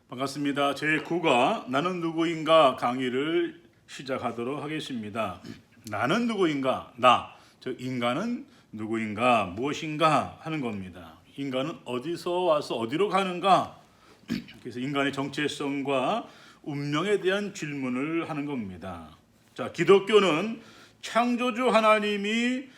반갑습니다. 제9과 나는 누구인가 강의를 시작하도록 하겠습니다. 나는 누구인가? 즉 인간은 누구인가? 무엇인가? 하는 겁니다. 인간은 어디서 와서 어디로 가는가? 그래서 인간의 정체성과 운명에 대한 질문을 하는 겁니다. 자, 기독교는 창조주 하나님이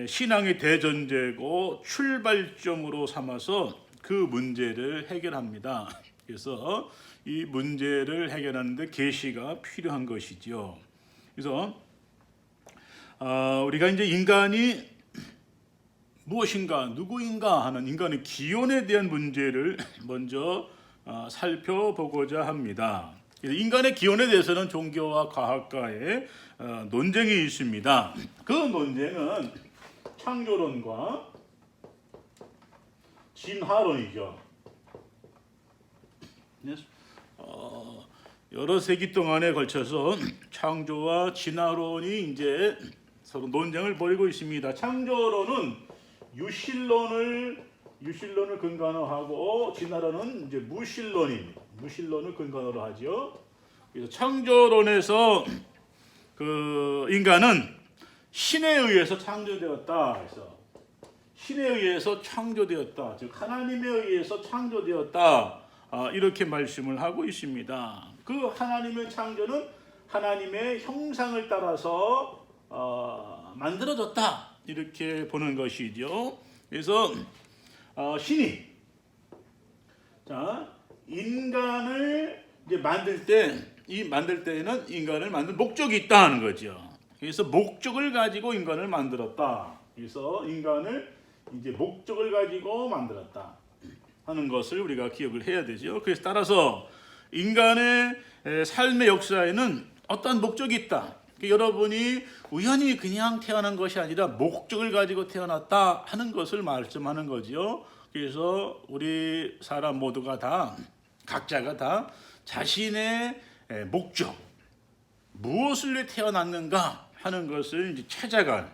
신앙의 대전제고 출발점으로 삼아서 그 문제를 해결합니다. 그래서 이 문제를 해결하는데 계시가 필요한 것이죠. 그래서 우리가 이제 인간이 무엇인가, 누구인가 하는 인간의 기원에 대한 문제를 먼저 살펴보고자 합니다. 인간의 기원에 대해서는 종교와 과학가의 논쟁이 있습니다. 그 논쟁은 창조론과 진화론이죠. 여러 세기 동안에 걸쳐서 창조와 진화론이 이제 서로 논쟁을 벌이고 있습니다. 창조론은 유실론을 근간으로 하고 진화론은 이제 무실론을 근간으로 하죠. 그래서 창조론에서 그 인간은 신에 의해서 창조되었다. 그래서 신에 의해서 창조되었다. 즉 하나님에 의해서 창조되었다. 이렇게 말씀을 하고 있습니다. 그 하나님의 창조는 하나님의 형상을 따라서 만들어졌다. 이렇게 보는 것이죠. 그래서 신이 인간을 이제 만들 때에는 인간을 만든 목적이 있다는 거죠. 그래서 목적을 가지고 인간을 만들었다. 그래서 인간을 이제 목적을 가지고 만들었다 하는 것을 우리가 기억을 해야 되죠. 그래서 따라서 인간의 삶의 역사에는 어떤 목적이 있다. 여러분이 우연히 그냥 태어난 것이 아니라 목적을 가지고 태어났다 하는 것을 말씀하는 거죠. 그래서 우리 사람 모두가 각자가 다 자신의 목적, 무엇을 위해 태어났는가 하는 것을 이제 찾아간.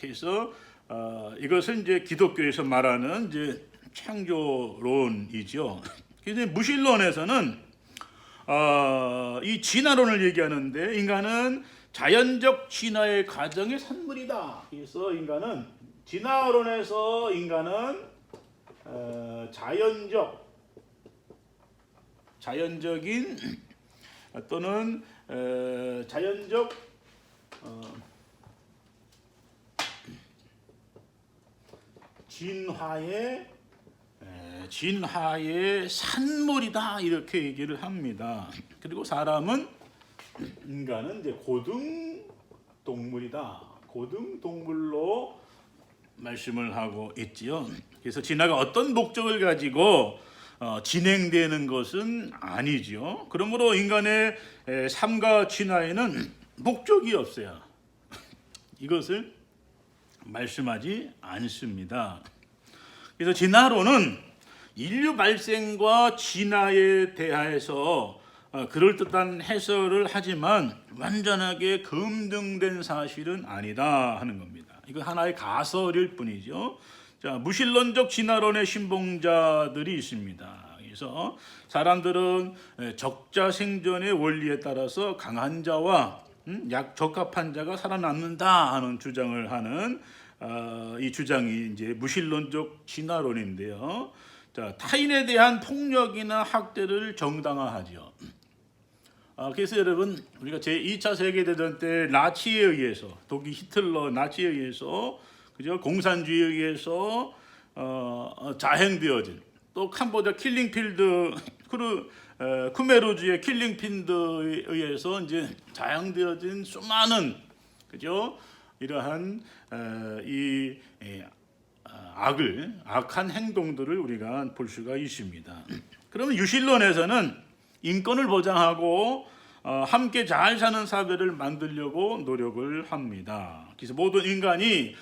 그래서 이것을 이제 기독교에서 말하는 이제 창조론이죠. 근데 무신론에서는 이 진화론을 얘기하는데 인간은 자연적 진화의 과정의 산물이다. 그래서 진화론에서 인간은 자연적인 또는 자연적 진화의 산물이다 이렇게 얘기를 합니다. 그리고 인간은 이제 고등 동물로 말씀을 하고 있지요. 그래서 진화가 어떤 목적을 가지고 진행되는 것은 아니죠. 그러므로 인간의 삶과 진화에는 목적이 없어요. 이것을 말씀하지 않습니다. 그래서 진화론은 인류 발생과 진화에 대하여서 그럴듯한 해설을 하지만 완전하게 검증된 사실은 아니다 하는 겁니다. 이거 하나의 가설일 뿐이죠. 자, 무신론적 진화론의 신봉자들이 있습니다. 그래서 사람들은 적자 생존의 원리에 따라서 강한 자와 적합한 자가 살아남는다 하는 주장을 하는 이 주장이 이제 무신론적 진화론인데요. 자, 타인에 대한 폭력이나 학대를 정당화하죠. 그래서 여러분 우리가 제2차 세계대전 때 나치에 의해서 독일 히틀러 나치에 의해서 그죠? 공산주의에 의해서 자행되어진 또 캄보디아 킬링필드 쿠메르주의 킬링필드에 의해서 이제 자행되어진 수많은 그죠? 이러한 악한 행동들을 우리가 볼 수가 있습니다. 그러면 유신론에서는 인권을 보장하고 함께 잘 사는 사회를 만들려고 노력을 합니다. 그래서 모든 인간이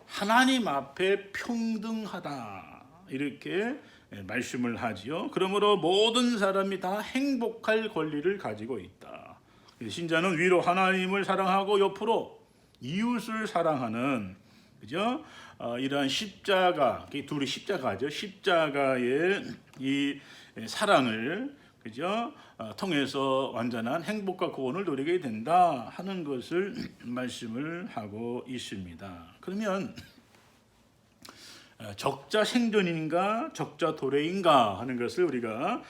하나님 앞에 평등하다 이렇게 말씀을 하지요. 그러므로 모든 사람이 다 행복할 권리를 가지고 있다. 신자는 위로 하나님을 사랑하고 옆으로 이웃을 사랑하는 그죠? 이러한 십자가, 둘이 십자가죠. 십자가의 이 사랑을 그죠? 통해서 완전한 행복과 구원을 누리게 된다 하는 것을 말씀을 하고 있습니다. 그러면 적자 생존인가 적자 도래인가 하는 것을 우리가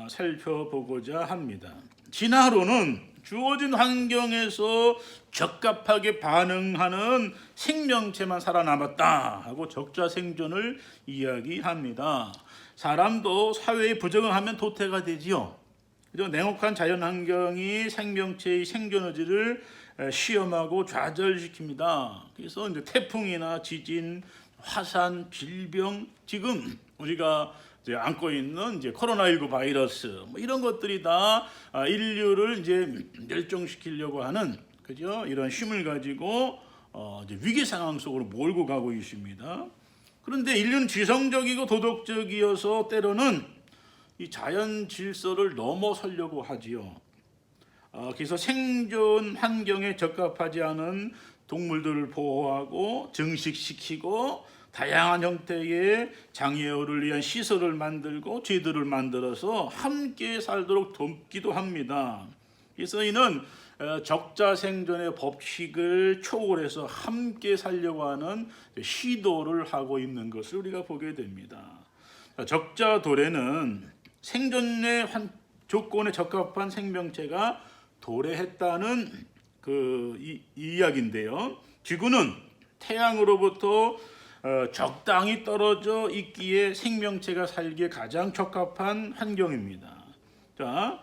살펴보고자 합니다. 진화론은 주어진 환경에서 적합하게 반응하는 생명체만 살아남았다 하고 적자 생존을 이야기합니다. 사람도 사회에 부적응하면 도태가 되지요. 냉혹한 자연 환경이 생명체의 생존 의지를 시험하고 좌절시킵니다. 그래서 이제 태풍이나 지진, 화산, 질병, 지금 우리가 이제 안고 있는 이제 코로나19 바이러스 뭐 이런 것들이 다 인류를 이제 멸종시키려고 하는 그죠? 이런 힘을 가지고 이제 위기 상황 속으로 몰고 가고 있습니다. 그런데 인류는 지성적이고 도덕적이어서 때로는 이 자연 질서를 넘어서려고 하지요. 그래서 생존 환경에 적합하지 않은 동물들을 보호하고 증식시키고 다양한 형태의 장애우를 위한 시설을 만들고 제도를 만들어서 함께 살도록 돕기도 합니다. 그래서 이는 적자 생존의 법칙을 초월해서 함께 살려고 하는 시도를 하고 있는 것을 우리가 보게 됩니다. 적자 도래는 생존의 조건에 적합한 생명체가 도래했다는 그 이야기인데요. 지구는 태양으로부터 적당히 떨어져 있기에 생명체가 살기에 가장 적합한 환경입니다. 자,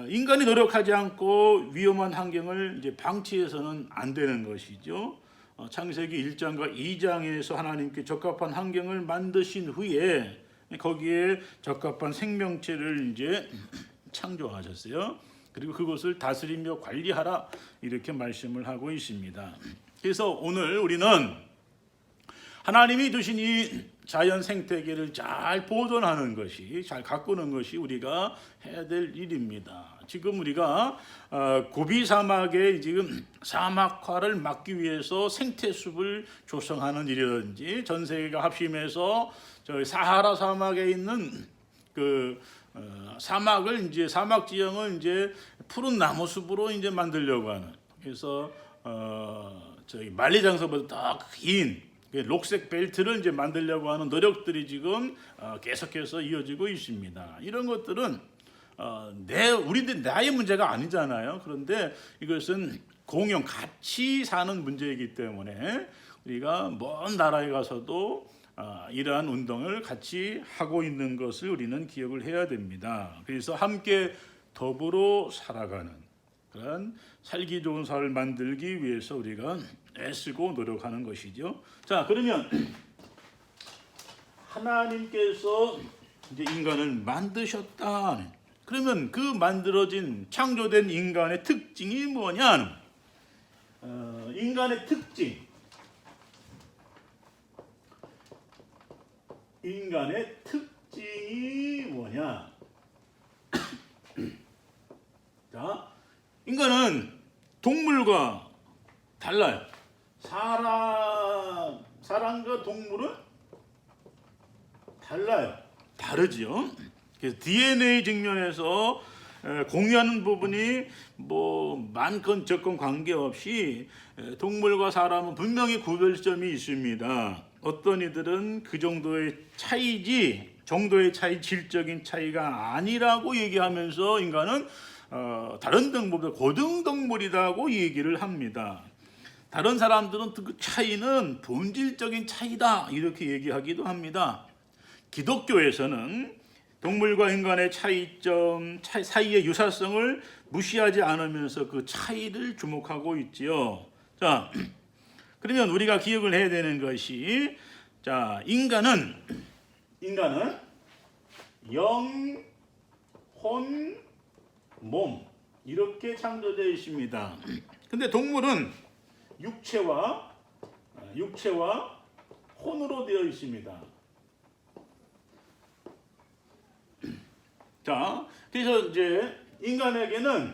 인간이 노력하지 않고 위험한 환경을 이제 방치해서는 안 되는 것이죠. 창세기 1장과 2장에서 하나님께 적합한 환경을 만드신 후에 거기에 적합한 생명체를 이제 창조하셨어요. 그리고 그것을 다스리며 관리하라 이렇게 말씀을 하고 있습니다. 그래서 오늘 우리는 하나님이 주신 이 자연 생태계를 잘 보존하는 것이, 잘 가꾸는 것이 우리가 해야 될 일입니다. 지금 우리가 고비 사막의 지금 사막화를 막기 위해서 생태숲을 조성하는 일이라든지 전 세계가 합심해서 저희 사하라 사막에 있는 그 사막을 이제 사막 지형을 이제 푸른 나무 숲으로 이제 만들려고 하는, 그래서 저희 만리장성보다 더 긴 녹색 벨트를 이제 만들려고 하는 노력들이 지금 계속해서 이어지고 있습니다. 이런 것들은 우리들 나의 문제가 아니잖아요. 그런데 이것은 공용 같이 사는 문제이기 때문에 우리가 먼 나라에 가서도 이러한 운동을 같이 하고 있는 것을 우리는 기억을 해야 됩니다. 그래서 함께 더불어 살아가는 그런 살기 좋은 사회를 만들기 위해서 우리가 애쓰고 노력하는 것이죠. 자, 그러면 하나님께서 이제 인간을 만드셨다. 그러면 그 만들어진 창조된 인간의 특징이 뭐냐? 인간의 특징. 인간의 특징이 뭐냐? 자, 인간은 동물과 달라요. 사람과 동물은 달라요. 다르죠. 그래서 DNA 측면에서 공유하는 부분이 뭐 많건 적건 관계없이 동물과 사람은 분명히 구별점이 있습니다. 어떤 이들은 그 정도의 차이지 정도의 차이, 질적인 차이가 아니라고 얘기하면서 인간은 다른 동물보다 고등동물이라고 얘기를 합니다. 다른 사람들은 그 차이는 본질적인 차이다 이렇게 얘기하기도 합니다. 기독교에서는 동물과 인간의 차이점 사이의 유사성을 무시하지 않으면서 그 차이를 주목하고 있지요. 자, 그러면 우리가 기억을 해야 되는 것이, 자, 인간은 영, 혼, 몸 이렇게 창조되어 있습니다. 근데 동물은 육체와 혼으로 되어 있습니다. 자, 그래서 이제 인간에게는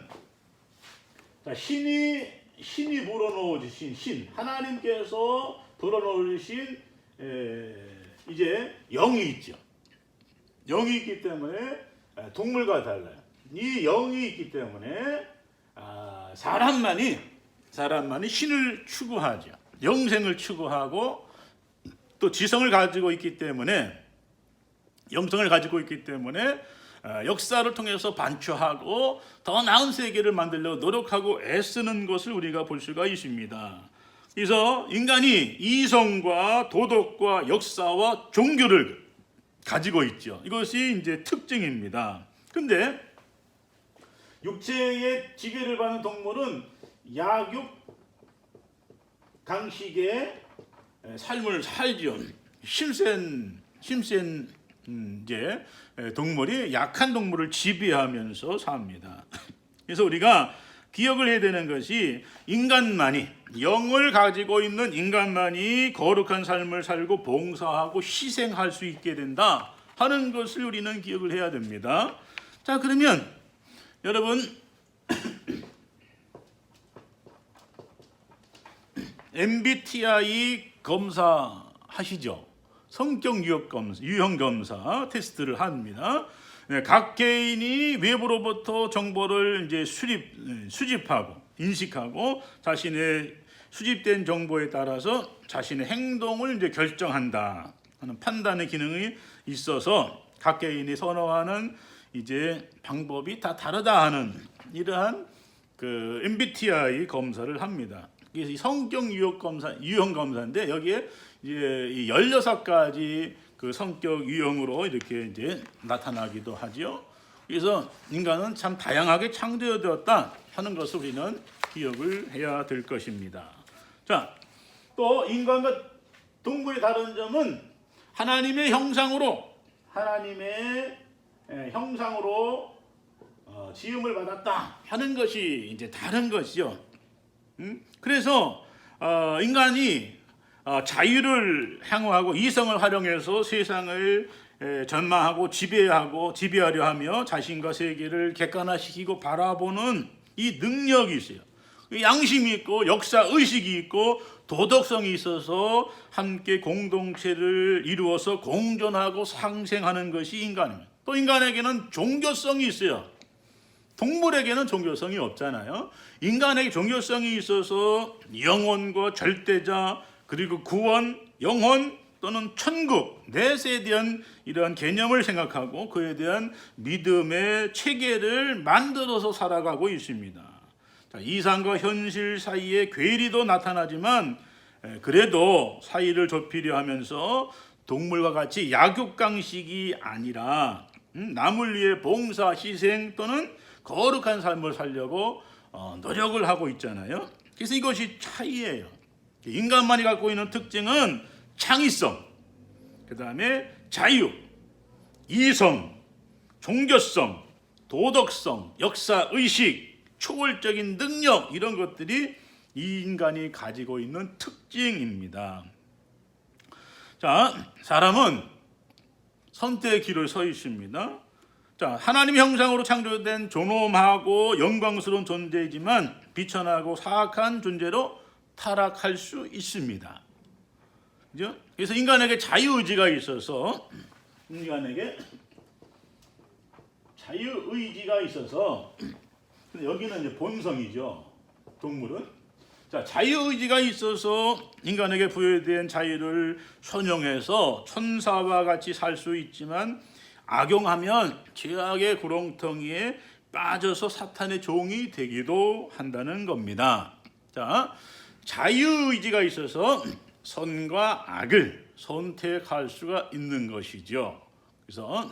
신이 불어넣으신 신, 하나님께서 불어넣으신 이제 영이 있죠. 영이 있기 때문에 동물과 달라요. 이 영이 있기 때문에 사람만이 신을 추구하죠. 영생을 추구하고 또 지성을 가지고 있기 때문에 영성을 가지고 있기 때문에 역사를 통해서 반추하고 더 나은 세계를 만들려고 노력하고 애쓰는 것을 우리가 볼 수가 있습니다. 그래서 인간이 이성과 도덕과 역사와 종교를 가지고 있죠. 이것이 이제 특징입니다. 근데 육체의 지배를 받는 동물은 약육 강식의 삶을 살죠. 힘센 이제 동물이 약한 동물을 지배하면서 삽니다. 그래서 우리가 기억을 해야 되는 것이 인간만이 영을 가지고 있는 인간만이 거룩한 삶을 살고 봉사하고 희생할 수 있게 된다 하는 것을 우리는 기억을 해야 됩니다. 자, 그러면 여러분 MBTI 검사 하시죠? 성격 유형 검사 테스트를 합니다. 각 개인이 외부로부터 정보를 이제 수집하고 인식하고 자신의 수집된 정보에 따라서 자신의 행동을 이제 결정한다 하는 판단의 기능이 있어서 각 개인이 선호하는 이제 방법이 다 다르다 하는 이러한 그 MBTI 검사를 합니다. 그래서 성격 유형 검사인데 여기에 이제 16가지 그 성격 유형으로 이렇게 이제 나타나기도 하죠. 그래서 인간은 참 다양하게 창조되었다 하는 것을 우리는 기억을 해야 될 것입니다. 자, 또 인간과 동물의 다른 점은 하나님의 형상으로 지음을 받았다 하는 것이 이제 다른 것이죠. 그래서 인간이 자유를 향유하고 이성을 활용해서 세상을 전망하고 지배하려 하며 자신과 세계를 객관화시키고 바라보는 이 능력이 있어요. 양심이 있고 역사 의식이 있고 도덕성이 있어서 함께 공동체를 이루어서 공존하고 상생하는 것이 인간입니다. 또 인간에게는 종교성이 있어요. 동물에게는 종교성이 없잖아요. 인간에게 종교성이 있어서 영혼과 절대자 그리고 구원, 영혼 또는 천국, 내세에 대한 이러한 개념을 생각하고 그에 대한 믿음의 체계를 만들어서 살아가고 있습니다. 자, 이상과 현실 사이에 괴리도 나타나지만 그래도 사이를 좁히려 하면서 동물과 같이 약육강식이 아니라 남을 위해 봉사, 희생 또는 거룩한 삶을 살려고 노력을 하고 있잖아요. 그래서 이것이 차이예요. 인간만이 갖고 있는 특징은 창의성, 그 다음에 자유, 이성, 종교성, 도덕성, 역사, 의식, 초월적인 능력 이런 것들이 이 인간이 가지고 있는 특징입니다. 자, 사람은 선택의 길을 서 있습니다. 자, 하나님 형상으로 창조된 존엄하고 영광스러운 존재이지만 비천하고 사악한 존재로 타락할 수 있습니다. 그죠? 그래서 인간에게 자유의지가 있어서 여기는 이제 본성이죠. 동물은 자, 자유의지가 있어서 인간에게 부여된 자유를 선용해서 천사와 같이 살 수 있지만 악용하면 죄악의 구렁텅이에 빠져서 사탄의 종이 되기도 한다는 겁니다. 자, 자유의지가 있어서 선과 악을 선택할 수가 있는 것이죠. 그래서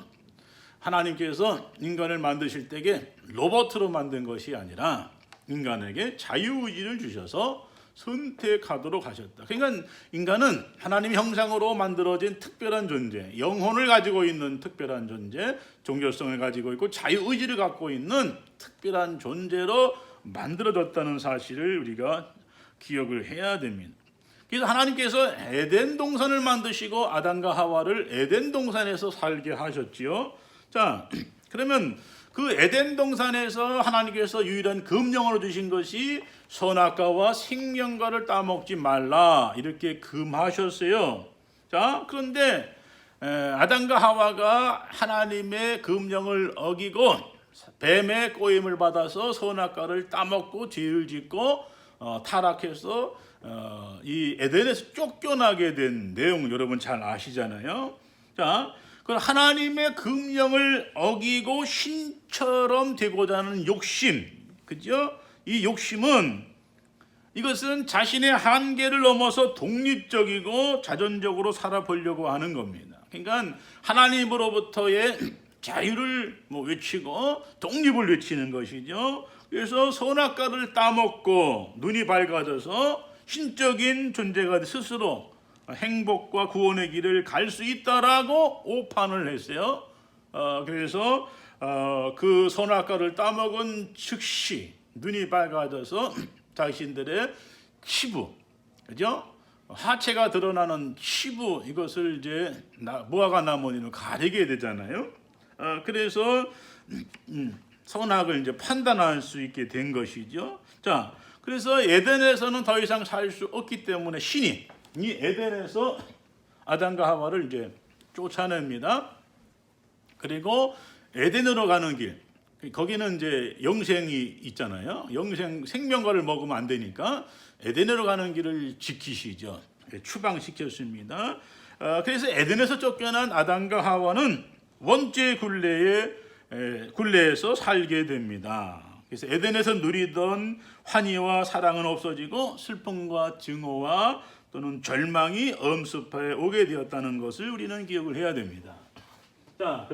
하나님께서 인간을 만드실 때에 로봇으로 만든 것이 아니라 인간에게 자유의지를 주셔서 선택하도록 하셨다. 그러니까 인간은 하나님 형상으로 만들어진 특별한 존재, 영혼을 가지고 있는 특별한 존재, 종교성을 가지고 있고 자유의지를 갖고 있는 특별한 존재로 만들어졌다는 사실을 우리가 기억을 해야 됩니다. 그래서 하나님께서 에덴 동산을 만드시고 아담과 하와를 에덴 동산에서 살게 하셨지요. 자, 그러면 그 에덴 동산에서 하나님께서 유일한 금령으로 주신 것이 선악과와 생명과를 따먹지 말라 이렇게 금하셨어요. 자, 그런데 아담과 하와가 하나님의 금령을 어기고 뱀의 꼬임을 받아서 선악과를 따먹고 죄를 짓고 타락해서 이 에덴에서 쫓겨나게 된 내용 여러분 잘 아시잖아요. 자, 그 하나님의 금령을 어기고 신처럼 되고자 하는 욕심, 그죠? 이 욕심은 이것은 자신의 한계를 넘어서 독립적이고 자존적으로 살아보려고 하는 겁니다. 그러니까 하나님으로부터의 자유를 외치고 독립을 외치는 것이죠. 그래서 선악과를 따먹고 눈이 밝아져서 신적인 존재가 스스로 행복과 구원의 길을 갈 수 있다라고 오판을 했어요. 그래서 그 선악과를 따먹은 즉시 눈이 밝아져서 자신들의 치부, 그죠? 하체가 드러나는 치부, 이것을 이제 무화과 나무로 가리게 되잖아요. 그래서 선악을 이제 판단할 수 있게 된 것이죠. 자, 그래서 에덴에서는 더 이상 살 수 없기 때문에 신이 이 에덴에서 아담과 하와를 이제 쫓아냅니다. 그리고 에덴으로 가는 길, 거기는 이제 영생이 있잖아요. 영생 생명과를 먹으면 안 되니까 에덴으로 가는 길을 지키시죠. 추방시켰습니다. 그래서 에덴에서 쫓겨난 아담과 하와는 원죄 굴레에서 살게 됩니다. 그래서 에덴에서 누리던 환희와 사랑은 없어지고 슬픔과 증오와 또는 절망이 엄습하에 오게 되었다는 것을 우리는 기억을 해야 됩니다. 자,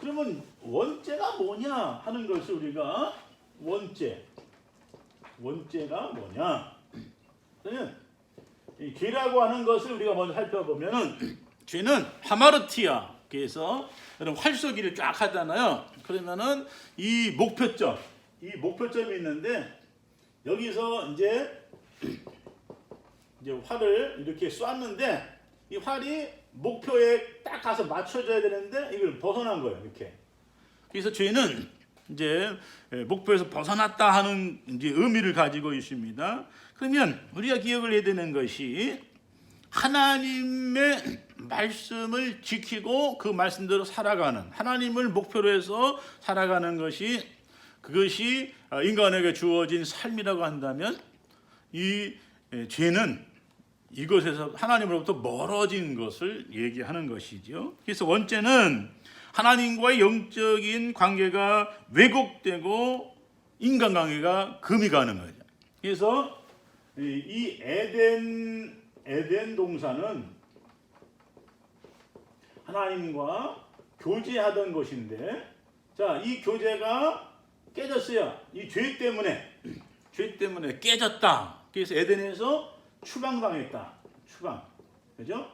그러면 원죄가 뭐냐 하는 것을 우리가 원죄가 뭐냐? 그러면 이 죄라고 하는 것을 우리가 먼저 살펴보면은 죄는 하마르티아, 그래서 여러분 활쏘기를 쫙 하잖아요. 그러면은 이 목표점이 있는데 여기서 이제 활을 이렇게 쐈는데 이 활이 목표에 딱 가서 맞춰져야 되는데 이걸 벗어난 거예요. 이렇게. 그래서 죄는 이제 목표에서 벗어났다 하는 이제 의미를 가지고 있습니다. 그러면 우리가 기억을 해야 되는 것이 하나님의 말씀을 지키고 그 말씀대로 살아가는, 하나님을 목표로 해서 살아가는 그것이 인간에게 주어진 삶이라고 한다면 이 죄는 이것에서 하나님으로부터 멀어진 것을 얘기하는 것이죠. 그래서 원죄는 하나님과의 영적인 관계가 왜곡되고 인간관계가 금이 가는 거죠. 그래서 이 에덴 동산은 하나님과 교제하던 것인데, 자, 이 교제가 깨졌어요. 이 죄 때문에 깨졌다. 그래서 에덴에서 추방당했다. 그죠?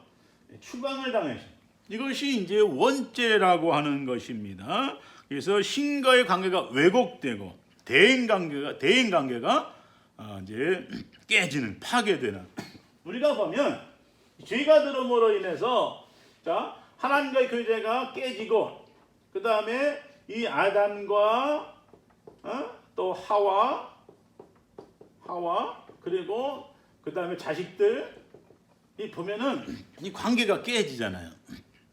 추방을 당했어. 이것이 이제 원죄라고 하는 것입니다. 그래서 신과의 관계가 왜곡되고 대인 관계가 이제 깨지는, 파괴되는. 우리가 보면 죄가 들어옴으로 인해서 자, 하나님과의 교제가 깨지고 그 다음에 이 아담과 또 하와 그리고 그 다음에 자식들 이 보면은 이 관계가 깨지잖아요.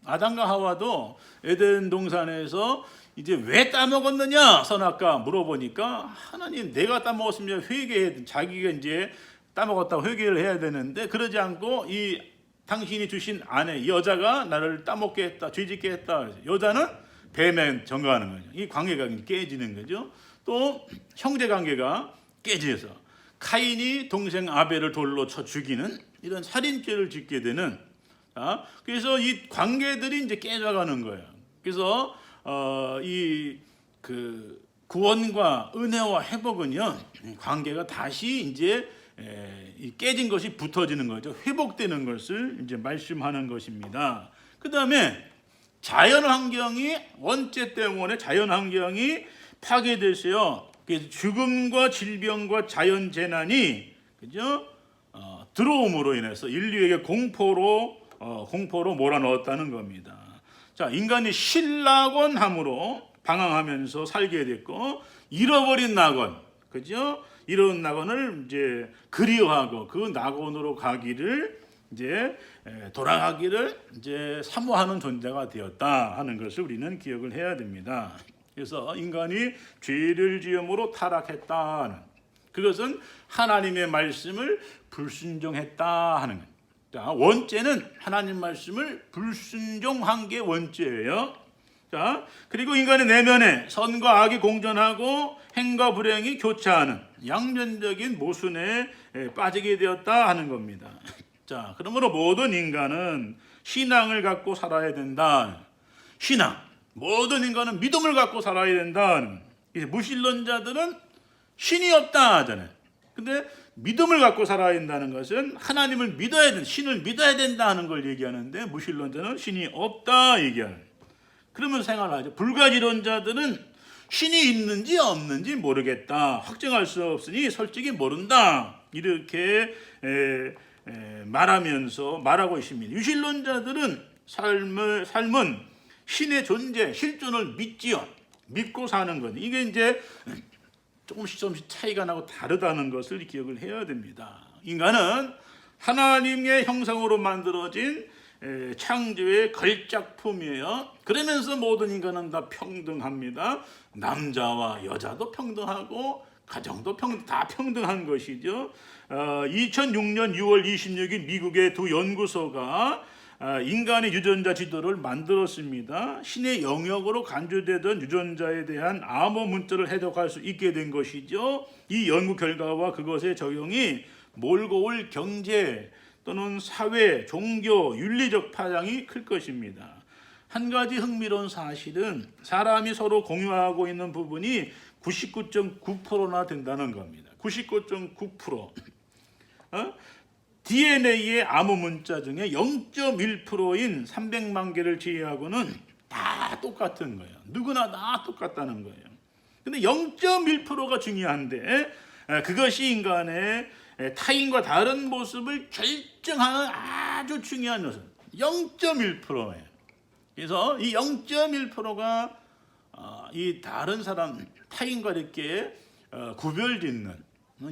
아담과 하와도 에덴 동산에서 이제 왜 따먹었느냐 선악과 물어보니까 하나님 내가 따먹었으면 회개해, 자기가 이제 따먹었다고 회개를 해야 되는데 그러지 않고 이 당신이 주신 아내 여자가 나를 따먹게 했다, 죄짓게 했다. 여자는 뱀에 전가하는 거죠. 이 관계가 깨지는 거죠. 또 형제 관계가 깨져서 카인이 동생 아벨을 돌로 쳐 죽이는 이런 살인죄를 짓게 되는. 그래서 이 관계들이 이제 깨져가는 거예요. 그래서 이 구원과 은혜와 회복은요, 관계가 다시 이제 깨진 것이 붙어지는 거죠. 회복되는 것을 이제 말씀하는 것입니다. 그 다음에 자연 환경이 원죄 때문에 자연 환경이 파괴됐어요. 그래서 죽음과 질병과 자연 재난이 그죠? 들어옴으로 인해서 인류에게 공포로 몰아넣었다는 겁니다. 자, 인간이 신낙원함으로 방황하면서 살게 됐고 잃어버린 낙원, 그죠? 잃어온 낙원을 이제 그리워하고 그 낙원으로 가기를 이제 돌아가기를 이제 사모하는 존재가 되었다 하는 것을 우리는 기억을 해야 됩니다. 그래서 인간이 죄를 지음으로 타락했다. 그것은 하나님의 말씀을 불순종했다 하는 것. 자, 원죄는 하나님 말씀을 불순종한 게 원죄예요. 자, 그리고 인간의 내면에 선과 악이 공존하고 행과 불행이 교차하는 양면적인 모순에 빠지게 되었다 하는 겁니다. 자, 그러므로 모든 인간은 신앙을 갖고 살아야 된다. 신앙. 모든 인간은 믿음을 갖고 살아야 된다. 무신론자들은 신이 없다 하잖아요. 근데 믿음을 갖고 살아야 된다는 것은 하나님을 믿어야 된다, 신을 믿어야 된다 하는 걸 얘기하는데, 무신론자는 신이 없다 얘기하는. 그러면 생활하죠. 불가지론자들은 신이 있는지 없는지 모르겠다, 확정할 수 없으니 솔직히 모른다, 이렇게 말하고 있습니다. 유신론자들은 삶은 신의 존재, 실존을 믿지요. 믿고 사는 것. 이게 이제 조금씩 차이가 나고 다르다는 것을 기억을 해야 됩니다. 인간은 하나님의 형상으로 만들어진 창조의 걸작품이에요. 그러면서 모든 인간은 다 평등합니다. 남자와 여자도 평등하고 가정도 다 평등한 것이죠. 2006년 6월 26일 미국의 두 연구소가 인간의 유전자 지도를 만들었습니다. 신의 영역으로 간주되던 유전자에 대한 암호 문자를 해석할 수 있게 된 것이죠. 이 연구 결과와 그것의 적용이 몰고 올 경제 또는 사회, 종교, 윤리적 파장이 클 것입니다. 한 가지 흥미로운 사실은 사람이 서로 공유하고 있는 부분이 99.9%나 된다는 겁니다. 99.9%. DNA의 암호 문자 중에 0.1%인 300만 개를 제외하고는 다 똑같은 거예요. 누구나 다 똑같다는 거예요. 근데 0.1%가 중요한데, 그것이 인간의 타인과 다른 모습을 결정하는 아주 중요한 요소. 0.1%예요. 그래서 이 0.1%가 이 다른 사람, 타인과 이렇게 구별짓는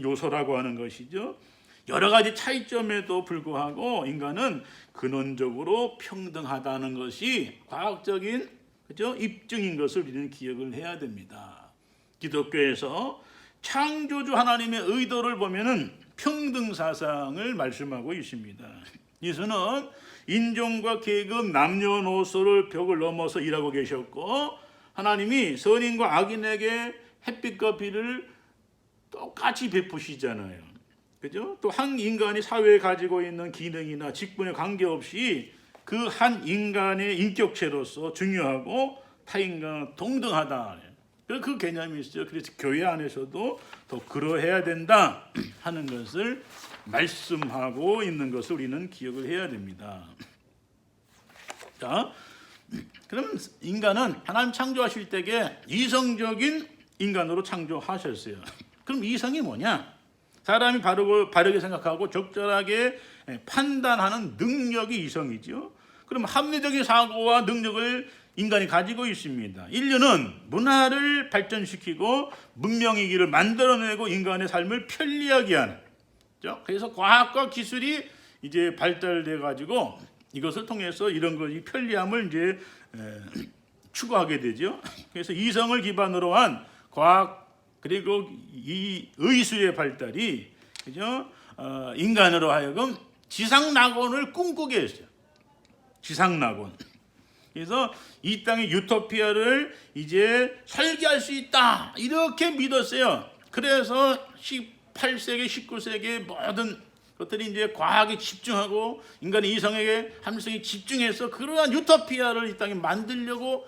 요소라고 하는 것이죠. 여러 가지 차이점에도 불구하고 인간은 근원적으로 평등하다는 것이 과학적인, 그죠? 입증인 것을 우리는 기억을 해야 됩니다. 기독교에서 창조주 하나님의 의도를 보면은 평등 사상을 말씀하고 있습니다. 예수는 인종과 계급, 남녀노소를 벽을 넘어서 일하고 계셨고, 하나님이 선인과 악인에게 햇빛과 비를 똑같이 베푸시잖아요. 그죠? 또 한 인간이 사회에 가지고 있는 기능이나 직분에 관계없이 그 한 인간의 인격체로서 중요하고 타인과 동등하다. 그 개념이 있어요. 그래서 교회 안에서도 더 그러해야 된다 하는 것을 말씀하고 있는 것을 우리는 기억을 해야 됩니다. 자, 그럼 인간은 하나님 창조하실 때에 이성적인 인간으로 창조하셨어요. 그럼 이성이 뭐냐? 사람이 바르게 생각하고 적절하게 판단하는 능력이 이성이죠. 그럼 합리적인 사고와 능력을 인간이 가지고 있습니다. 인류는 문화를 발전시키고 문명의 길을 만들어내고 인간의 삶을 편리하게 하는. 그래서 과학과 기술이 이제 발달돼 가지고 이것을 통해서 이런 거, 이 편리함을 이제 추구하게 되죠. 그래서 이성을 기반으로 한 과학 그리고 이 의수의 발달이, 그죠? 인간으로 하여금 지상낙원을 꿈꾸게 했어요. 지상낙원. 그래서 이 땅의 유토피아를 이제 설계할 수 있다, 이렇게 믿었어요. 그래서 18세기, 19세기 모든 것들이 이제 과학에 집중하고 인간의 이성에게 함성에 집중해서 그러한 유토피아를 이 땅에 만들려고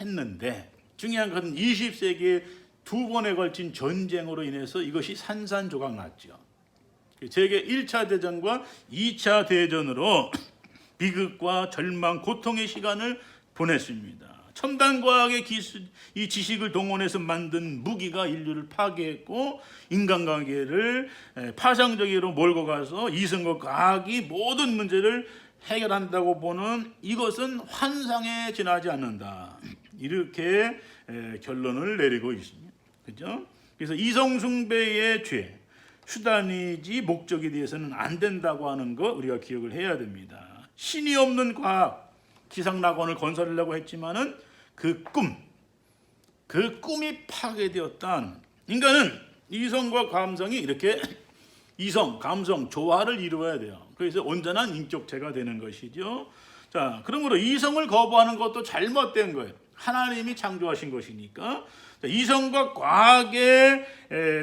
했는데, 중요한 것은 20세기에 두 번에 걸친 전쟁으로 인해서 이것이 산산조각 났죠. 세계 1차 대전과 2차 대전으로 비극과 절망, 고통의 시간을 보냈습니다. 첨단 과학의 기술, 이 지식을 동원해서 만든 무기가 인류를 파괴했고, 인간관계를 파상적으로 몰고 가서 이성과 과학이 모든 문제를 해결한다고 보는 이것은 환상에 지나지 않는다, 이렇게 결론을 내리고 있습니다. 그죠? 그래서 이성숭배의 죄, 수단이지 목적이 돼서는 안 된다고 하는 거 우리가 기억을 해야 됩니다. 신이 없는 과학, 기상낙원을 건설하려고 했지만은 그 꿈이 파괴되었던 인간은 이성과 감성이 이렇게 이성, 감성, 조화를 이루어야 돼요. 그래서 온전한 인격체가 되는 것이죠. 자, 그러므로 이성을 거부하는 것도 잘못된 거예요. 하나님이 창조하신 것이니까. 자, 이성과 과학에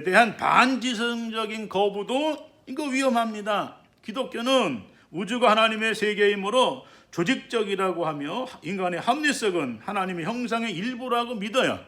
대한 반지성적인 거부도 이거 위험합니다. 기독교는 우주가 하나님의 세계이므로 조직적이라고 하며 인간의 합리성은 하나님의 형상의 일부라고 믿어요.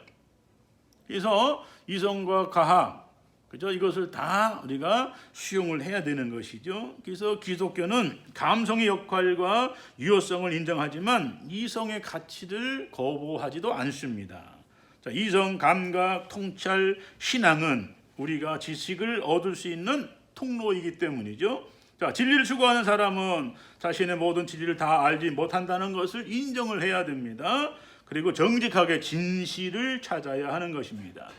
그래서 이성과 과학, 그죠? 이것을 다 우리가 수용을 해야 되는 것이죠. 그래서 기독교는 감성의 역할과 유효성을 인정하지만 이성의 가치를 거부하지도 않습니다. 자, 이성, 감각, 통찰, 신앙은 우리가 지식을 얻을 수 있는 통로이기 때문이죠. 자, 진리를 추구하는 사람은 자신의 모든 진리를 다 알지 못한다는 것을 인정을 해야 됩니다. 그리고 정직하게 진실을 찾아야 하는 것입니다.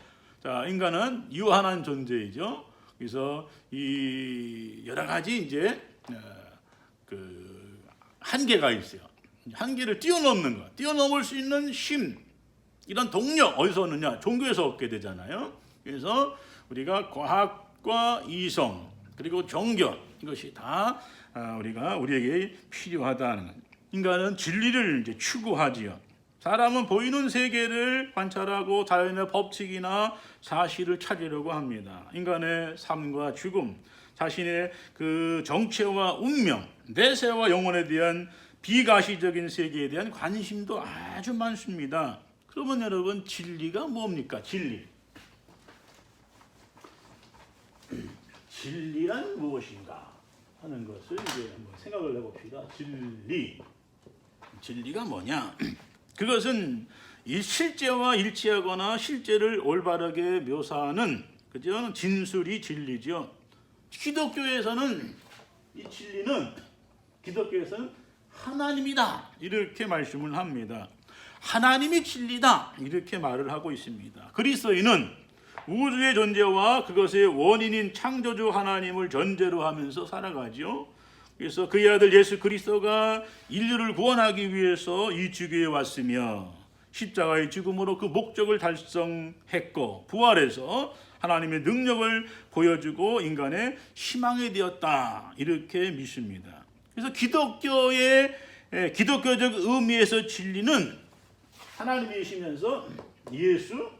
자, 인간은 유한한 존재이죠. 그래서 이 여러 가지 이제 그 한계가 있어요. 한계를 뛰어넘는 것, 뛰어넘을 수 있는 힘, 이런 동력 어디서 얻느냐? 종교에서 얻게 되잖아요. 그래서 우리가 과학과 이성 그리고 종교 이것이 다 우리에게 필요하다는 것. 인간은 진리를 이제 추구하지요. 사람은 보이는 세계를 관찰하고 자연의 법칙이나 사실을 찾으려고 합니다. 인간의 삶과 죽음, 자신의 그 정체와 운명, 내세와 영혼에 대한 비가시적인 세계에 대한 관심도 아주 많습니다. 그러면 여러분, 진리가 뭡니까? 진리란 무엇인가 하는 것을 이제 한번 생각을 해봅시다. 진리가 뭐냐? 그것은 이 실제와 일치하거나 실제를 올바르게 묘사하는 그죠? 진술이 진리죠. 기독교에서는 이 진리는 기독교에서는 하나님이다 이렇게 말씀을 합니다. 하나님이 진리다 이렇게 말을 하고 있습니다. 그리스도인은 우주의 존재와 그것의 원인인 창조주 하나님을 전제로 하면서 살아가죠. 그래서 그의 아들 예수 그리스도가 인류를 구원하기 위해서 이 지구에 왔으며 십자가의 죽음으로 그 목적을 달성했고 부활해서 하나님의 능력을 보여주고 인간의 희망이 되었다 이렇게 믿습니다. 그래서 기독교적 의미에서 진리는 하나님이시면서 예수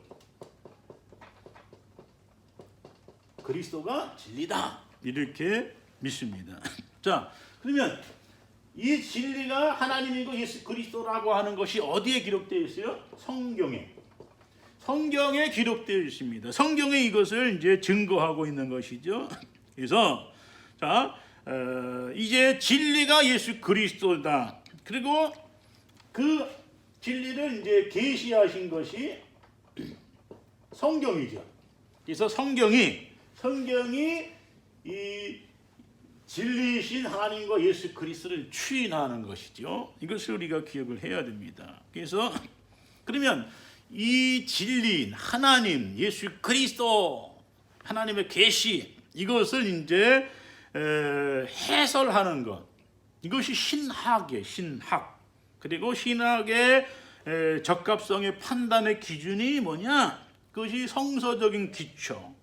그리스도가 진리다 이렇게 믿습니다. 자, 그러면 이 진리가 하나님이고 예수 그리스도라고 하는 것이 어디에 기록되어 있어요? 성경에 기록되어 있습니다. 성경에 이것을 이제 증거하고 있는 것이죠. 그래서 자, 이제 진리가 예수 그리스도다. 그리고 그 진리를 이제 계시하신 것이 성경이죠. 그래서 성경이 이 진리이신 하나님과 예수 그리스도를 추인하는 것이죠. 이것을 우리가 기억을 해야 됩니다. 그래서 그러면 이 진리인 하나님, 예수 그리스도, 하나님의 계시 이것을 이제 해설하는 것, 이것이 신학이에요. 신학. 그리고 신학의 적합성의 판단의 기준이 뭐냐? 그것이 성서적인 기초,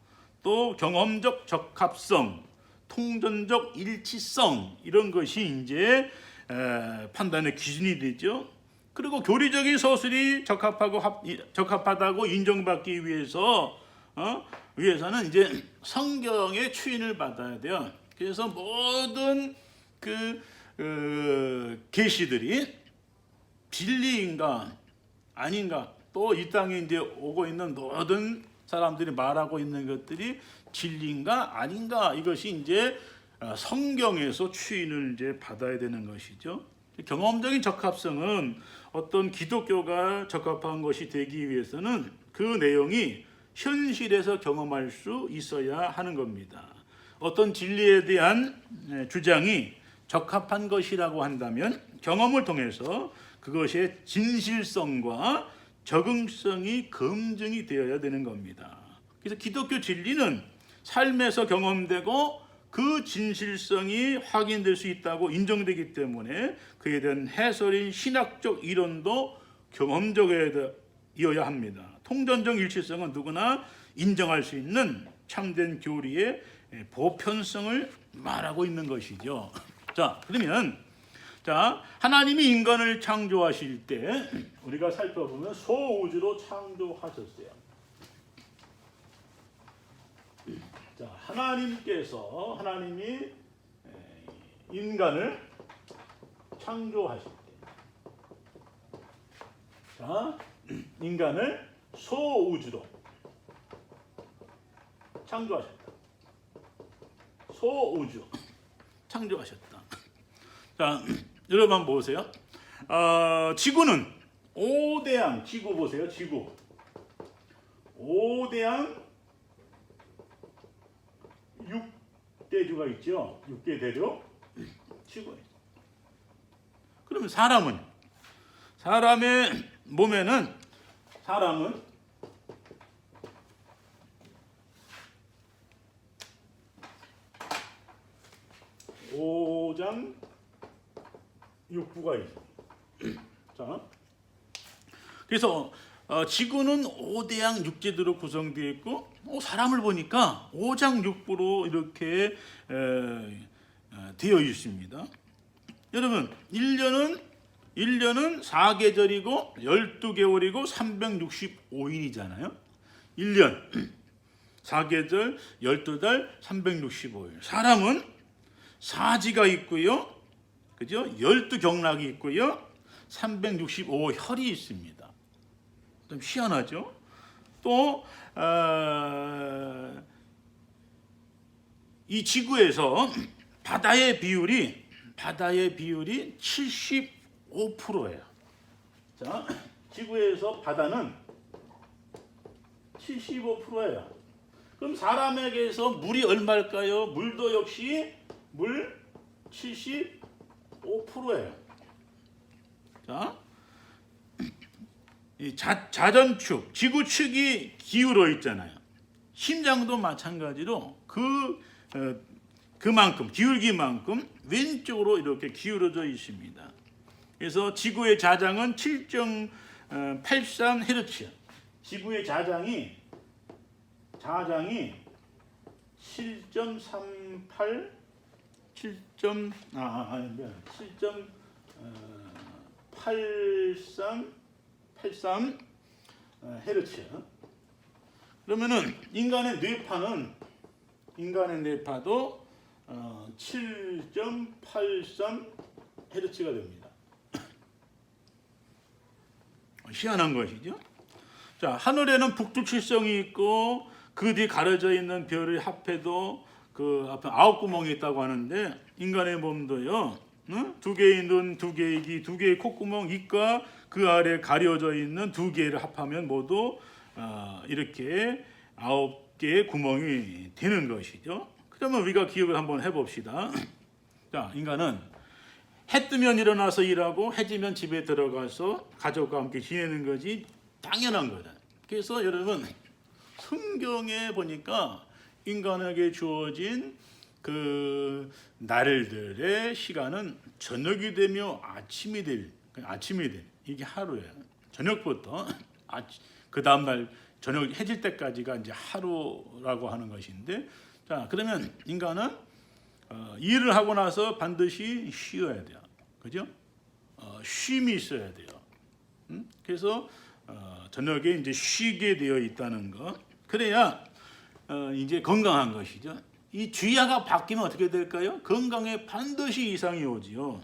또 경험적 적합성, 통전적 일치성 이런 것이 이제 판단의 기준이 되죠. 그리고 교리적인 서술이 적합하다고 인정받기 위해서는 이제 성경의 추인을 받아야 돼요. 그래서 모든 계시들이 진리인가 아닌가, 또 이 땅에 이제 오고 있는 모든 사람들이 말하고 있는 것들이 진리인가 아닌가, 이것이 이제 성경에서 추인을 이제 받아야 되는 것이죠. 경험적인 적합성은 어떤 기독교가 적합한 것이 되기 위해서는 그 내용이 현실에서 경험할 수 있어야 하는 겁니다. 어떤 진리에 대한 주장이 적합한 것이라고 한다면 경험을 통해서 그것의 진실성과 적응성이 검증이 되어야 되는 겁니다. 그래서 기독교 진리는 삶에서 경험되고 그 진실성이 확인될 수 있다고 인정되기 때문에 그에 대한 해설인 신학적 이론도 경험적이어야 합니다. 통전적 일치성은 누구나 인정할 수 있는 참된 교리의 보편성을 말하고 있는 것이죠. 자, 그러면 하나님이 인간을 창조하실 때 우리가 살펴보면 소우주로 창조하셨어요. 자, 하나님이 인간을 창조하실 때, 자, 인간을 소우주로 창조하셨다. 소우주 창조하셨다. 자, 여러분 한번 보세요. 지구는 5대양 지구 보세요. 지구 5대양 6대주가 있죠. 6개 대륙 지구에. 그러면 사람의 몸에는 사람은 오장 육부가 있어요. 자, 그래서 지구는 5대양 6제도로 구성되어 있고 사람을 보니까 5장 6부로 이렇게 되어 있습니다. 여러분 1년은 4계절이고 12개월이고 365일이잖아요. 1년 4계절 12달 365일. 사람은 사지가 있고요. 그죠? 12경락이 있고요. 365혈이 있습니다. 좀 희한하죠? 또 이 지구에서 바다의 비율이 75%예요. 자, 지구에서 바다는 75%예요. 그럼 사람에게서 물이 얼마일까요? 물도 역시 물 75%예요. 자, 이 자전축, 지구축이 기울어 있잖아요. 심장도 마찬가지로 그만큼 기울기만큼 왼쪽으로 이렇게 기울어져 있습니다. 그래서 지구의 자장은 7.83Hz. 지구의 자장이 7.83 Hz. 그러면은 인간의 뇌파도 7.83 Hz가 됩니다. 희한한 것이죠. 자, 하늘에는 북두칠성이 있고 그 뒤 가려져 있는 별을 합해도 그 앞에 9구멍이 있다고 하는데 인간의 몸도요. 2개의 눈, 2개의 귀, 2개의 콧구멍, 입과 그 아래 가려져 있는 2개를 합하면 모두 이렇게 9개의 구멍이 되는 것이죠. 그러면 우리가 기억을 한번 해봅시다. 자, 인간은 해 뜨면 일어나서 일하고 해 지면 집에 들어가서 가족과 함께 지내는 것이 당연한 거다. 그래서 여러분 성경에 보니까 인간에게 주어진 그 날들의 시간은 저녁이 되며 아침이 될 이게 하루예요. 저녁부터 그 다음 날 저녁 해질 때까지가 이제 하루라고 하는 것인데, 자, 그러면 인간은 일을 하고 나서 반드시 쉬어야 돼요. 그죠? 쉼이 있어야 돼요. 그래서 저녁에 이제 쉬게 되어 있다는 것. 그래야 이제 건강한 것이죠. 이 주야가 바뀌면 어떻게 될까요? 건강에 반드시 이상이 오지요.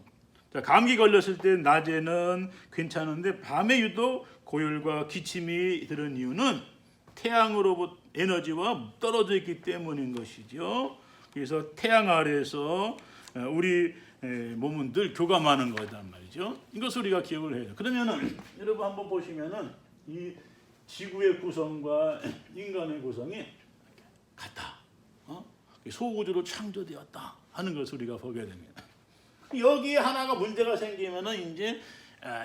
자, 감기 걸렸을 때 낮에는 괜찮은데 밤에 유독 고열과 기침이 드는 이유는 태양으로부터 에너지와 떨어져 있기 때문인 것이죠. 그래서 태양 아래에서 우리 몸은 늘 교감하는 거단 말이죠. 이것을 우리가 기억을 해요. 그러면은 여러분 한번 보시면은 이 지구의 구성과 인간의 구성이 같다. 소우주로 창조되었다 하는 것을 우리가 보게 됩니다. 여기에 하나가 문제가 생기면은 이제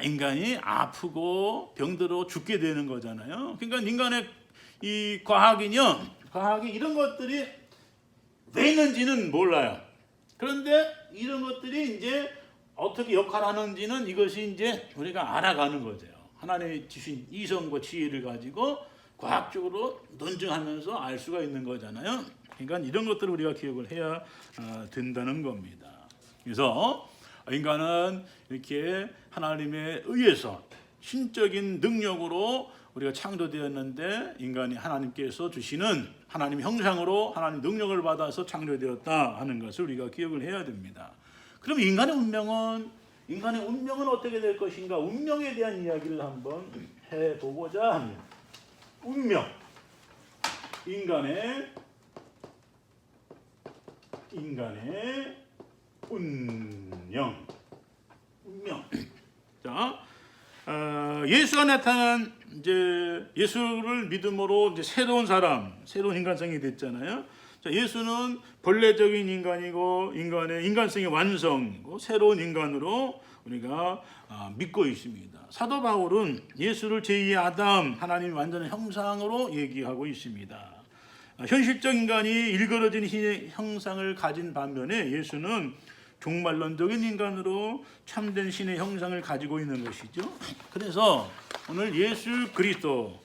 인간이 아프고 병들어 죽게 되는 거잖아요. 그러니까 인간의 이 과학이 이런 것들이 왜 있는지는 몰라요. 그런데 이런 것들이 이제 어떻게 역할하는지는 이것이 이제 우리가 알아가는 거죠. 하나님이 주신 이성과 지혜를 가지고 과학적으로 논증하면서 알 수가 있는 거잖아요. 그러니까 이런 것들을 우리가 기억을 해야 된다는 겁니다. 그래서 인간은 이렇게 하나님에 의해서 신적인 능력으로 우리가 창조되었는데, 인간이 하나님께서 주시는 하나님 형상으로 하나님 능력을 받아서 창조되었다 하는 것을 우리가 기억을 해야 됩니다. 그럼 인간의 운명은 어떻게 될 것인가? 운명에 대한 이야기를 한번 해보고자 합니다. 운명, 인간의 운명. 자, 예수가 나타난 이제 예수를 믿음으로 이제 새로운 사람, 새로운 인간성이 됐잖아요. 자, 예수는 본래적인 인간이고 인간의 인간성의 완성이고 새로운 인간으로 우리가 믿고 있습니다. 사도 바울은 예수를 제2의 아담, 하나님 완전한 형상으로 얘기하고 있습니다. 현실적 인간이 일그러진 신의 형상을 가진 반면에 예수는 종말론적인 인간으로 참된 신의 형상을 가지고 있는 것이죠. 그래서 오늘 예수 그리스도,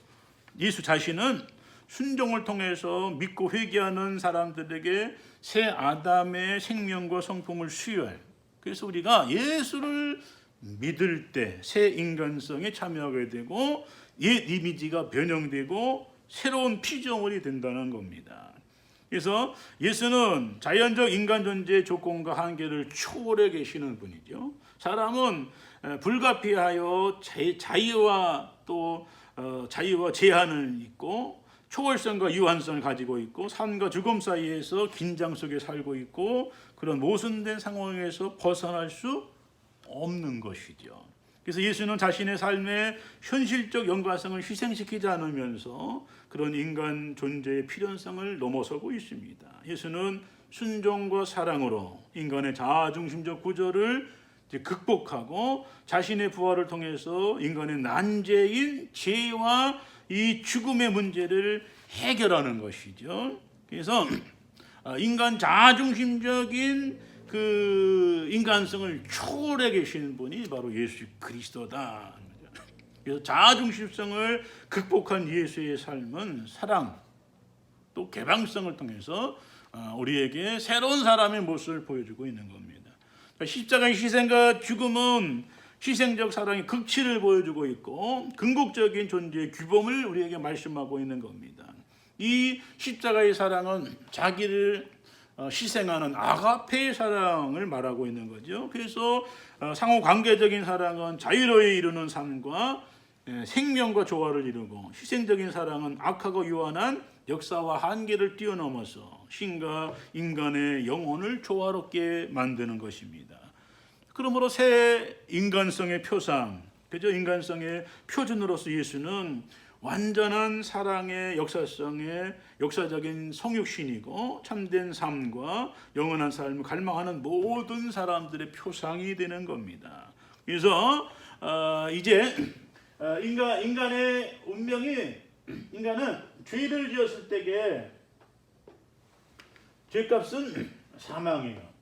예수 자신은 순종을 통해서 믿고 회개하는 사람들에게 새 아담의 생명과 성품을 수여할, 그래서 우리가 예수를 믿을 때 새 인간성에 참여하게 되고 옛 이미지가 변형되고 새로운 피조물이 된다는 겁니다. 그래서 예수는 자연적 인간 존재의 조건과 한계를 초월해 계시는 분이죠. 사람은 불가피하여 자유와 또 자유와 제한을 있고 초월성과 유한성을 가지고 있고 삶과 죽음 사이에서 긴장 속에 살고 있고 그런 모순된 상황에서 벗어날 수 없는 것이죠. 그래서 예수는 자신의 삶의 현실적 연관성을 희생시키지 않으면서 그런 인간 존재의 필연성을 넘어서고 있습니다. 예수는 순종과 사랑으로 인간의 자아중심적 구조를 극복하고 자신의 부활을 통해서 인간의 난제인 죄와 이 죽음의 문제를 해결하는 것이죠. 그래서 인간 자아중심적인 그 인간성을 초월해 계시는 분이 바로 예수 그리스도다. 그래서 자아중심성을 극복한 예수의 삶은 사랑 또 개방성을 통해서 우리에게 새로운 사람의 모습을 보여주고 있는 겁니다. 십자가의 희생과 죽음은 희생적 사랑의 극치를 보여주고 있고 궁극적인 존재의 규범을 우리에게 말씀하고 있는 겁니다. 이 십자가의 사랑은 자기를 희생하는 아가페의 사랑을 말하고 있는 거죠. 그래서 상호 관계적인 사랑은 자유로이 이루는 삶과 생명과 조화를 이루고, 희생적인 사랑은 악하고 유한한 역사와 한계를 뛰어넘어서 신과 인간의 영혼을 조화롭게 만드는 것입니다. 그러므로 새 인간성의 표상, 그죠? 인간성의 표준으로서 예수는 완전한 사랑의 역사성의 역사적인 성육신이고 참된 삶과 영원한 삶을 갈망하는 모든 사람들의 표상이 되는 겁니다. 그래서 이제 인간의 운명이, 인간은 죄를 지었을 때에 죄값은 사망이에요.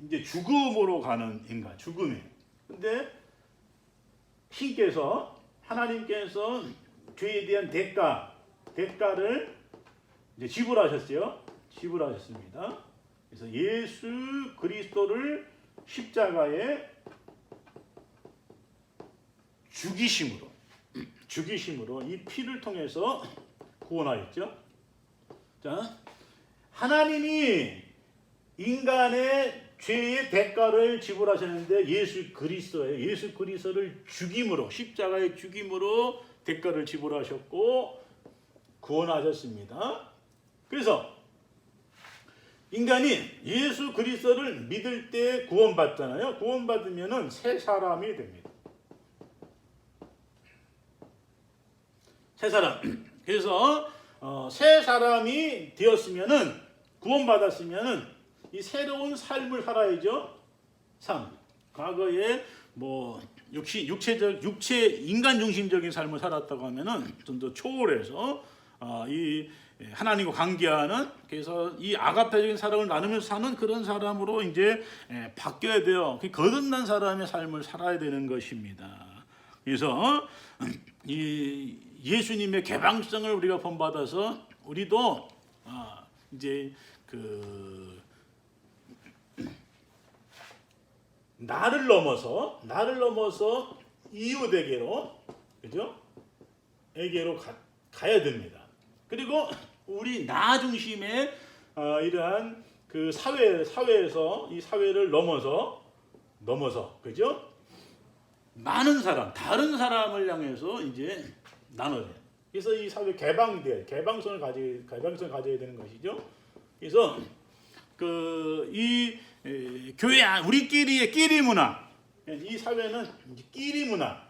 이제 죽음으로 가는 인간, 죽음이에요. 근데 하나님께서 죄에 대한 대가를 이제 지불하셨어요. 지불하셨습니다. 그래서 예수 그리스도를 십자가에 죽이심으로 이 피를 통해서 구원하였죠. 자, 하나님이 인간의 죄의 대가를 지불하셨는데 예수 그리스도를 죽임으로, 십자가의 죽임으로 대가를 지불하셨고 구원하셨습니다. 그래서 인간이 예수 그리스도를 믿을 때 구원받잖아요. 구원받으면은 새 사람이 됩니다. 새 사람. 그래서 새 사람이 되었으면은, 구원받았으면은 이 새로운 삶을 살아야죠. 삶. 과거에 뭐 인간 중심적인 삶을 살았다고 하면은 좀 더 초월해서 이 하나님과 관계하는, 그래서 이 아가페적인 사랑을 나누면서 사는 그런 사람으로 이제 바뀌어야 돼요. 거듭난 사람의 삶을 살아야 되는 것입니다. 그래서 이 예수님의 개방성을 우리가 본받아서 우리도 이제 그 나를 넘어서 이웃에게로, 그죠? 에게로 가야 됩니다. 그리고 우리 나 중심의 이러한 그 사회에서 이 사회를 넘어서, 그죠? 많은 사람, 다른 사람을 향해서 이제 나눠야 돼요. 그래서 이 사회 개방성을 가져야 되는 것이죠. 그래서 이 교회 우리끼리의 끼리 문화, 이 사회는 끼리 문화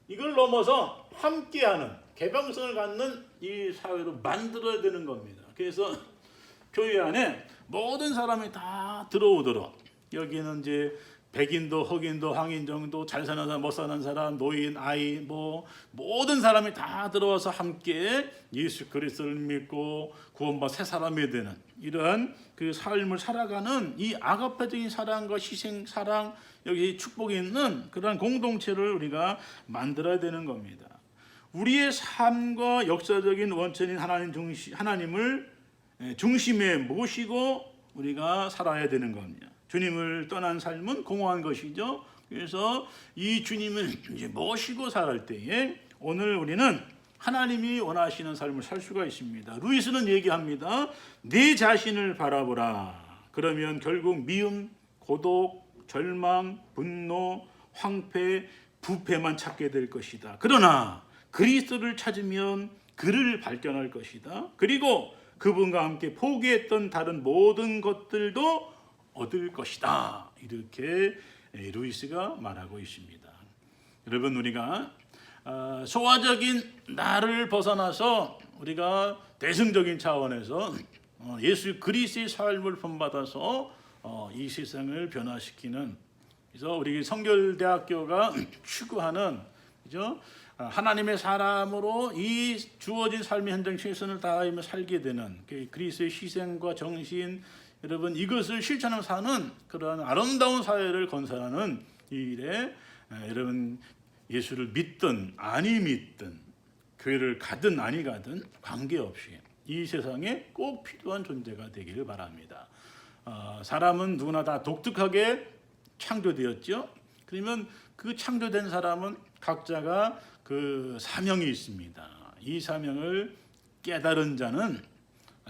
이걸 넘어서 함께하는 개방성을 갖는 이 사회로 만들어야 되는 겁니다. 그래서 교회 안에 모든 사람이 다 들어오도록, 여기는 이제 백인도 흑인도 황인정도 잘 사는 사람 못 사는 사람 노인 아이 모든 사람이 다 들어와서 함께 예수 그리스도를 믿고 구원받아 새 사람이 되는 이러한 그 삶을 살아가는 이 아가페적인 사랑과 희생 사랑, 여기 축복이 있는 그러한 공동체를 우리가 만들어야 되는 겁니다. 우리의 삶과 역사적인 원천인 하나님을 중심에 모시고 우리가 살아야 되는 겁니다. 주님을 떠난 삶은 공허한 것이죠. 그래서 이 주님을 이제 모시고 살 때에 오늘 우리는 하나님이 원하시는 삶을 살 수가 있습니다. 루이스는 얘기합니다. 내 자신을 바라보라. 그러면 결국 미움, 고독, 절망, 분노, 황폐, 부패만 찾게 될 것이다. 그러나 그리스도를 찾으면 그를 발견할 것이다. 그리고 그분과 함께 포기했던 다른 모든 것들도 얻을 것이다. 이렇게 루이스가 말하고 있습니다. 여러분, 우리가 소화적인 나를 벗어나서 우리가 대승적인 차원에서 예수 그리스도의 삶을 본받아서 이 세상을 변화시키는, 그래서 우리 성결대학교가 추구하는, 그죠? 하나님의 사람으로 이 주어진 삶의 현장 최선을 다하며 살게 되는 그리스도의 희생과 정신, 여러분 이것을 실천하며 사는 그러한 아름다운 사회를 건설하는 이 일에 여러분 예수를 믿든 아니 믿든 교회를 가든 아니 가든 관계없이 이 세상에 꼭 필요한 존재가 되기를 바랍니다. 사람은 누구나 다 독특하게 창조되었죠. 그러면 그 창조된 사람은 각자가 그 사명이 있습니다. 이 사명을 깨달은 자는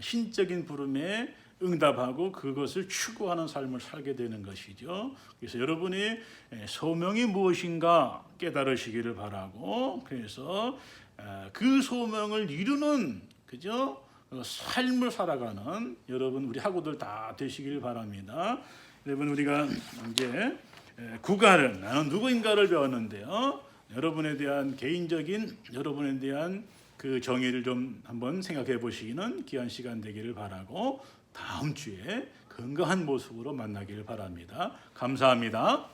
신적인 부름에 응답하고 그것을 추구하는 삶을 살게 되는 것이죠. 그래서 여러분이 소명이 무엇인가 깨달으시기를 바라고, 그래서 그 소명을 이루는, 그죠? 삶을 살아가는 여러분 우리 학우들 다 되시기를 바랍니다. 여러분, 우리가 이제 구가는 나는 누구인가를 배웠는데요. 여러분에 대한 개인적인 여러분에 대한 그 정의를 좀 한번 생각해 보시기는 귀한 시간 되기를 바라고 다음 주에 건강한 모습으로 만나기를 바랍니다. 감사합니다.